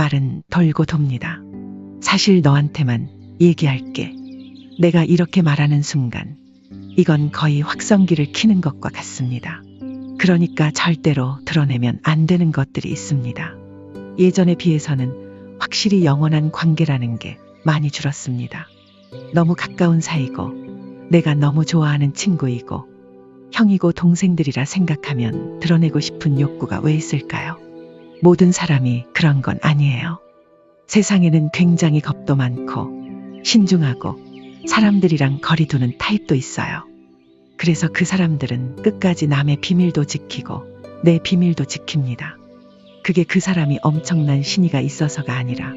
말은 돌고 돕니다. 사실 너한테만 얘기할게. 내가 이렇게 말하는 순간 이건 거의 확성기를 키는 것과 같습니다. 그러니까 절대로 드러내면 안 되는 것들이 있습니다. 예전에 비해서는 확실히 영원한 관계라는 게 많이 줄었습니다. 너무 가까운 사이고 내가 너무 좋아하는 친구이고 형이고 동생들이라 생각하면 드러내고 싶은 욕구가 왜 있을까요? 모든 사람이 그런 건 아니에요. 세상에는 굉장히 겁도 많고 신중하고 사람들이랑 거리 두는 타입도 있어요. 그래서 그 사람들은 끝까지 남의 비밀도 지키고 내 비밀도 지킵니다. 그게 그 사람이 엄청난 신의가 있어서가 아니라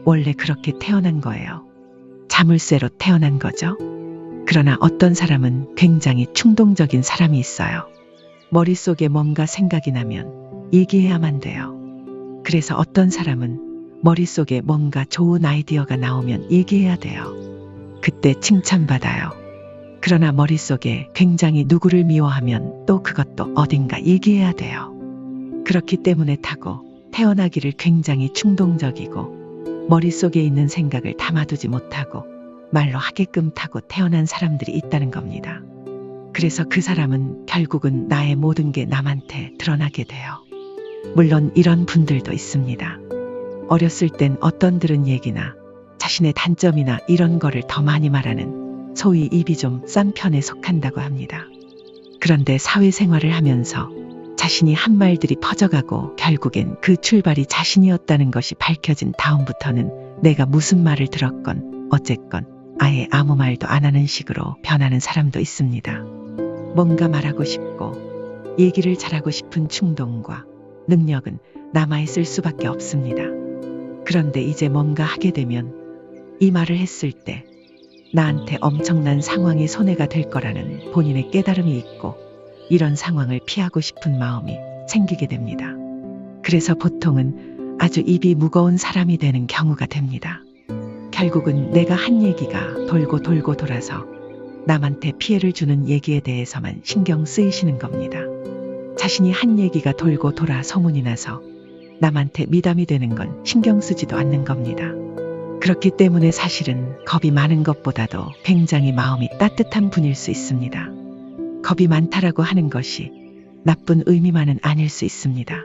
원래 그렇게 태어난 거예요. 자물쇠로 태어난 거죠. 그러나 어떤 사람은 굉장히 충동적인 사람이 있어요. 머릿속에 뭔가 생각이 나면 얘기해야만 돼요. 그래서 어떤 사람은 머릿속에 뭔가 좋은 아이디어가 나오면 얘기해야 돼요. 그때 칭찬받아요. 그러나 머릿속에 굉장히 누구를 미워하면 또 그것도 어딘가 얘기해야 돼요. 그렇기 때문에 타고 태어나기를 굉장히 충동적이고 머릿속에 있는 생각을 담아두지 못하고 말로 하게끔 타고 태어난 사람들이 있다는 겁니다. 그래서 그 사람은 결국은 나의 모든 게 남한테 드러나게 돼요. 물론 이런 분들도 있습니다. 어렸을 땐 어떤 들은 얘기나 자신의 단점이나 이런 거를 더 많이 말하는 소위 입이 좀 싼 편에 속한다고 합니다. 그런데 사회생활을 하면서 자신이 한 말들이 퍼져가고 결국엔 그 출발이 자신이었다는 것이 밝혀진 다음부터는 내가 무슨 말을 들었건 어쨌건 아예 아무 말도 안 하는 식으로 변하는 사람도 있습니다. 뭔가 말하고 싶고 얘기를 잘하고 싶은 충동과 능력은 남아있을 수밖에 없습니다. 그런데 이제 뭔가 하게 되면 이 말을 했을 때 나한테 엄청난 상황이 손해가 될 거라는 본인의 깨달음이 있고 이런 상황을 피하고 싶은 마음이 생기게 됩니다. 그래서 보통은 아주 입이 무거운 사람이 되는 경우가 됩니다. 결국은 내가 한 얘기가 돌고 돌고 돌아서 남한테 피해를 주는 얘기에 대해서만 신경 쓰이시는 겁니다. 자신이 한 얘기가 돌고 돌아 소문이 나서 남한테 미담이 되는 건 신경 쓰지도 않는 겁니다. 그렇기 때문에 사실은 겁이 많은 것보다도 굉장히 마음이 따뜻한 분일 수 있습니다. 겁이 많다라고 하는 것이 나쁜 의미만은 아닐 수 있습니다.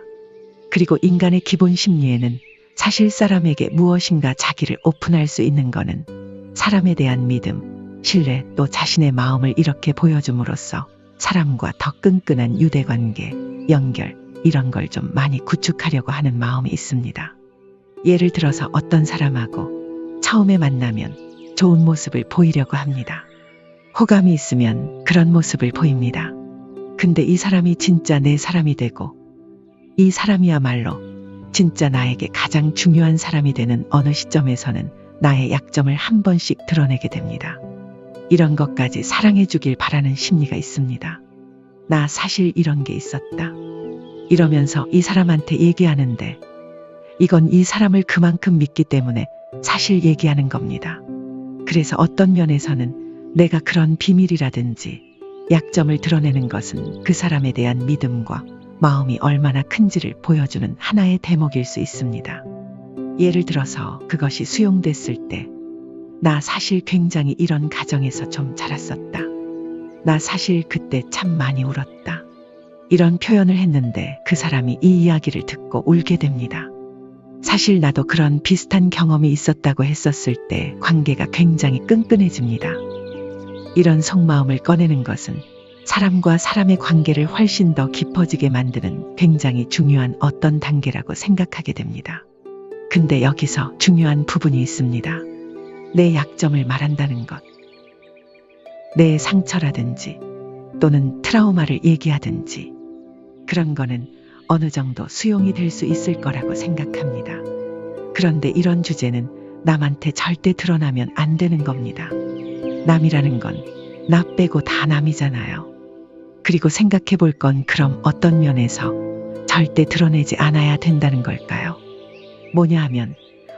그리고 인간의 기본 심리에는 사실 사람에게 무엇인가 자기를 오픈할 수 있는 거는 사람에 대한 믿음, 신뢰 또 자신의 마음을 이렇게 보여줌으로써 사람과 더 끈끈한 유대관계, 연결 이런 걸 좀 많이 구축하려고 하는 마음이 있습니다. 예를 들어서 어떤 사람하고 처음에 만나면 좋은 모습을 보이려고 합니다. 호감이 있으면 그런 모습을 보입니다. 근데 이 사람이 진짜 내 사람이 되고 이 사람이야말로 진짜 나에게 가장 중요한 사람이 되는 어느 시점에서는 나의 약점을 한 번씩 드러내게 됩니다. 이런 것까지 사랑해 주길 바라는 심리가 있습니다. 나 사실 이런 게 있었다. 이러면서 이 사람한테 얘기하는데 이건 이 사람을 그만큼 믿기 때문에 사실 얘기하는 겁니다. 그래서 어떤 면에서는 내가 그런 비밀이라든지 약점을 드러내는 것은 그 사람에 대한 믿음과 마음이 얼마나 큰지를 보여주는 하나의 대목일 수 있습니다. 예를 들어서 그것이 수용됐을 때 나 사실 굉장히 이런 가정에서 좀 자랐었다. 나 사실 그때 참 많이 울었다. 이런 표현을 했는데 그 사람이 이 이야기를 듣고 울게 됩니다. 사실 나도 그런 비슷한 경험이 있었다고 했었을 때 관계가 굉장히 끈끈해집니다. 이런 속마음을 꺼내는 것은 사람과 사람의 관계를 훨씬 더 깊어지게 만드는 굉장히 중요한 어떤 단계라고 생각하게 됩니다. 근데 여기서 중요한 부분이 있습니다. 내 약점을 말한다는 것. 내 상처라든지 또는 트라우마를 얘기하든지 그런 거는 어느 정도 수용이 될 수 있을 거라고 생각합니다. 그런데 이런 주제는 남한테 절대 드러나면 안 되는 겁니다. 남이라는 건 나 빼고 다 남이잖아요. 그리고 생각해 볼 건 그럼 어떤 면에서 절대 드러내지 않아야 된다는 걸까요? 뭐냐 하면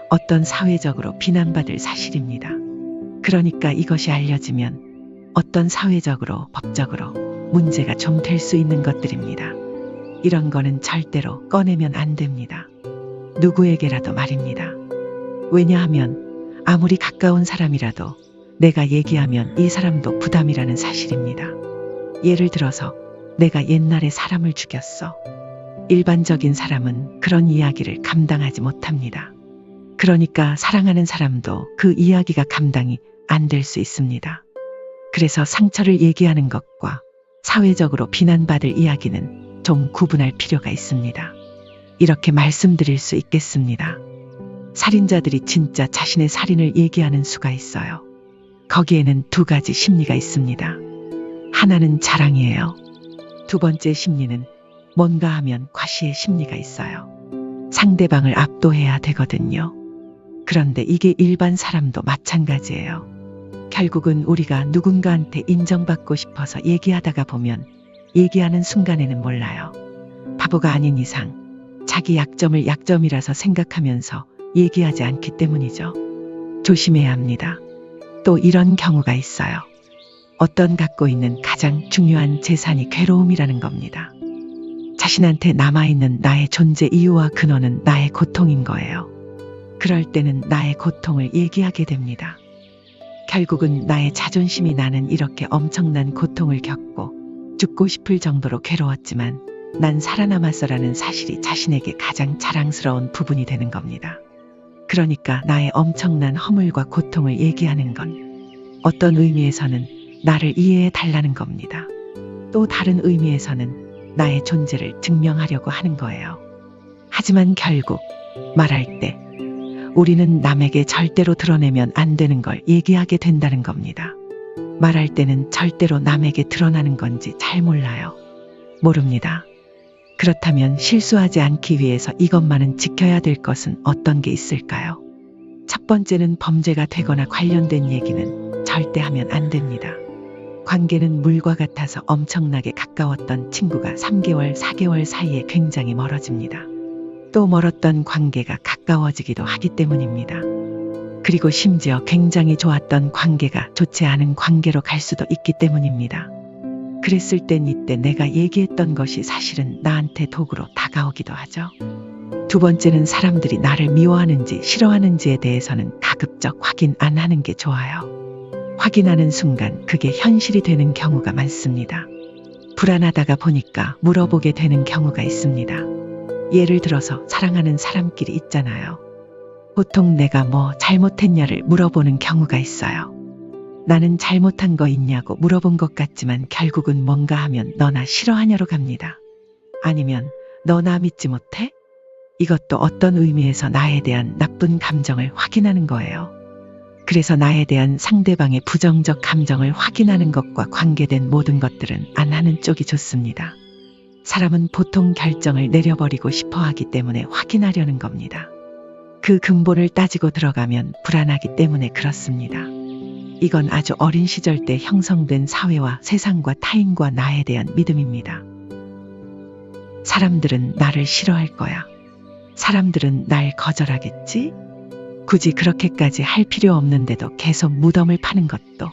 어떤 사회적으로 비난받을 사실입니다. 그러니까 이것이 알려지면 어떤 사회적으로 법적으로 문제가 좀 될 수 있는 것들입니다. 이런 거는 절대로 꺼내면 안 됩니다. 누구에게라도 말입니다. 왜냐하면 아무리 가까운 사람이라도 내가 얘기하면 이 사람도 부담이라는 사실입니다. 예를 들어서 내가 옛날에 사람을 죽였어. 일반적인 사람은 그런 이야기를 감당하지 못합니다. 그러니까 사랑하는 사람도 그 이야기가 감당이 안 될 수 있습니다. 그래서 상처를 얘기하는 것과 사회적으로 비난받을 이야기는 좀 구분할 필요가 있습니다. 이렇게 말씀드릴 수 있겠습니다. 살인자들이 진짜 자신의 살인을 얘기하는 수가 있어요. 거기에는 두 가지 심리가 있습니다. 하나는 자랑이에요. 두 번째 심리는 뭔가 하면 과시의 심리가 있어요. 상대방을 압도해야 되거든요. 그런데 이게 일반 사람도 마찬가지예요. 결국은 우리가 누군가한테 인정받고 싶어서 얘기하다가 보면 얘기하는 순간에는 몰라요. 바보가 아닌 이상 자기 약점을 약점이라서 생각하면서 얘기하지 않기 때문이죠. 조심해야 합니다. 또 이런 경우가 있어요. 어떤 갖고 있는 가장 중요한 재산이 괴로움이라는 겁니다. 자신한테 남아있는 나의 존재 이유와 근원은 나의 고통인 거예요. 그럴 때는 나의 고통을 얘기하게 됩니다. 결국은 나의 자존심이 나는 이렇게 엄청난 고통을 겪고 죽고 싶을 정도로 괴로웠지만 난 살아남았어라는 사실이 자신에게 가장 자랑스러운 부분이 되는 겁니다. 그러니까 나의 엄청난 허물과 고통을 얘기하는 건 어떤 의미에서는 나를 이해해 달라는 겁니다. 또 다른 의미에서는 나의 존재를 증명하려고 하는 거예요. 하지만 결국 말할 때 우리는 남에게 절대로 드러내면 안 되는 걸 얘기하게 된다는 겁니다. 말할 때는 절대로 남에게 드러나는 건지 잘 몰라요. 모릅니다. 그렇다면 실수하지 않기 위해서 이것만은 지켜야 될 것은 어떤 게 있을까요? 첫 번째는 범죄가 되거나 관련된 얘기는 절대 하면 안 됩니다. 관계는 물과 같아서 엄청나게 가까웠던 친구가 3개월, 4개월 사이에 굉장히 멀어집니다. 또 멀었던 관계가 가까워지기도 하기 때문입니다. 그리고 심지어 굉장히 좋았던 관계가 좋지 않은 관계로 갈 수도 있기 때문입니다. 그랬을 땐 이때 내가 얘기했던 것이 사실은 나한테 도구로 다가오기도 하죠. 두 번째는 사람들이 나를 미워하는지 싫어하는지에 대해서는 가급적 확인 안 하는 게 좋아요. 확인하는 순간 그게 현실이 되는 경우가 많습니다. 불안하다가 보니까 물어보게 되는 경우가 있습니다. 예를 들어서 사랑하는 사람끼리 있잖아요. 보통 내가 뭐 잘못했냐를 물어보는 경우가 있어요. 나는 잘못한 거 있냐고 물어본 것 같지만 결국은 뭔가 하면 너나 싫어하냐로 갑니다. 아니면 너 나 믿지 못해? 이것도 어떤 의미에서 나에 대한 나쁜 감정을 확인하는 거예요. 그래서 나에 대한 상대방의 부정적 감정을 확인하는 것과 관계된 모든 것들은 안 하는 쪽이 좋습니다. 사람은 보통 결정을 내려버리고 싶어 하기 때문에 확인하려는 겁니다. 그 근본을 따지고 들어가면 불안하기 때문에 그렇습니다. 이건 아주 어린 시절 때 형성된 사회와 세상과 타인과 나에 대한 믿음입니다. 사람들은 나를 싫어할 거야. 사람들은 날 거절하겠지? 굳이 그렇게까지 할 필요 없는데도 계속 무덤을 파는 것도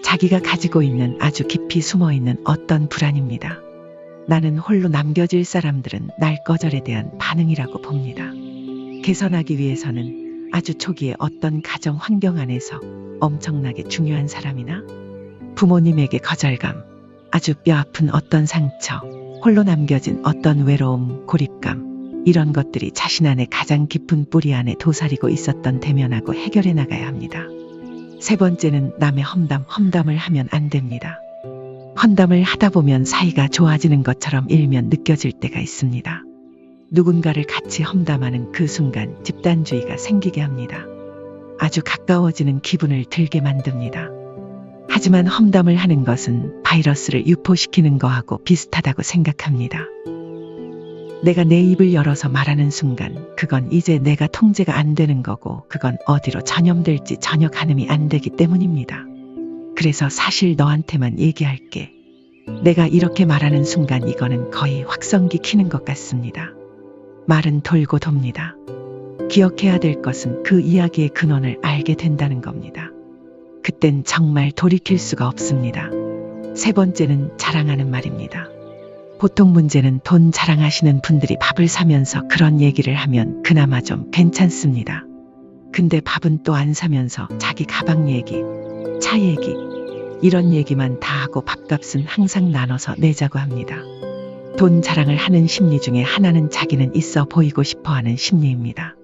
자기가 가지고 있는 아주 깊이 숨어있는 어떤 불안입니다. 나는 홀로 남겨질 사람들은 날 거절에 대한 반응이라고 봅니다. 개선하기 위해서는 아주 초기에 어떤 가정 환경 안에서 엄청나게 중요한 사람이나 부모님에게 거절감, 아주 뼈아픈 어떤 상처, 홀로 남겨진 어떤 외로움, 고립감, 이런 것들이 자신 안에 가장 깊은 뿌리 안에 도사리고 있었던 대면하고 해결해 나가야 합니다. 세 번째는 남의 험담을 하면 안 됩니다. 험담을 하다 보면 사이가 좋아지는 것처럼 일면 느껴질 때가 있습니다. 누군가를 같이 험담하는 그 순간 집단주의가 생기게 합니다. 아주 가까워지는 기분을 들게 만듭니다. 하지만 험담을 하는 것은 바이러스를 유포시키는 거하고 비슷하다고 생각합니다. 내가 내 입을 열어서 말하는 순간 그건 이제 내가 통제가 안 되는 거고 그건 어디로 전염될지 전혀 가늠이 안 되기 때문입니다. 그래서 사실 너한테만 얘기할게. 내가 이렇게 말하는 순간 이거는 거의 확성기 키는 것 같습니다. 말은 돌고 돕니다. 기억해야 될 것은 그 이야기의 근원을 알게 된다는 겁니다. 그땐 정말 돌이킬 수가 없습니다. 세 번째는 자랑하는 말입니다. 보통 문제는 돈 자랑하시는 분들이 밥을 사면서 그런 얘기를 하면 그나마 좀 괜찮습니다. 근데 밥은 또 안 사면서 자기 가방 얘기, 차 얘기, 이런 얘기만 다 하고 밥값은 항상 나눠서 내자고 합니다. 돈 자랑을 하는 심리 중에 하나는 자기는 있어 보이고 싶어 하는 심리입니다.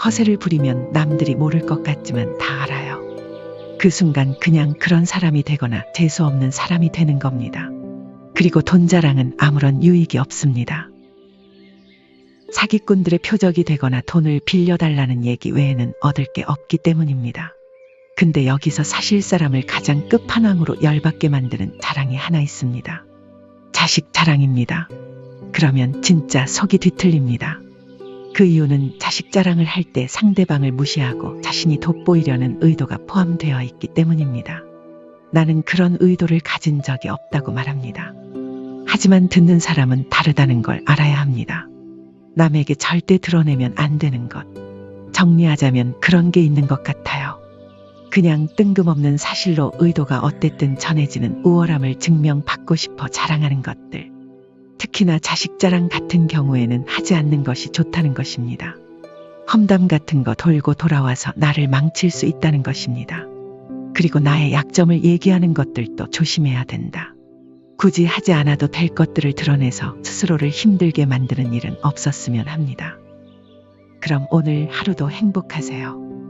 허세를 부리면 남들이 모를 것 같지만 다 알아요. 그 순간 그냥 그런 사람이 되거나 재수없는 사람이 되는 겁니다. 그리고 돈 자랑은 아무런 유익이 없습니다. 사기꾼들의 표적이 되거나 돈을 빌려달라는 얘기 외에는 얻을 게 없기 때문입니다. 근데 여기서 사실 사람을 가장 끝판왕으로 열받게 만드는 자랑이 하나 있습니다. 자식 자랑입니다. 그러면 진짜 속이 뒤틀립니다. 그 이유는 자식 자랑을 할 때 상대방을 무시하고 자신이 돋보이려는 의도가 포함되어 있기 때문입니다. 나는 그런 의도를 가진 적이 없다고 말합니다. 하지만 듣는 사람은 다르다는 걸 알아야 합니다. 남에게 절대 드러내면 안 되는 것. 정리하자면 그런 게 있는 것 같아요. 그냥 뜬금없는 사실로 의도가 어땠든 전해지는 우월함을 증명받고 싶어 자랑하는 것들. 특히나 자식 자랑 같은 경우에는 하지 않는 것이 좋다는 것입니다. 험담 같은 거 돌고 돌아와서 나를 망칠 수 있다는 것입니다. 그리고 나의 약점을 얘기하는 것들도 조심해야 된다. 굳이 하지 않아도 될 것들을 드러내서 스스로를 힘들게 만드는 일은 없었으면 합니다. 그럼 오늘 하루도 행복하세요.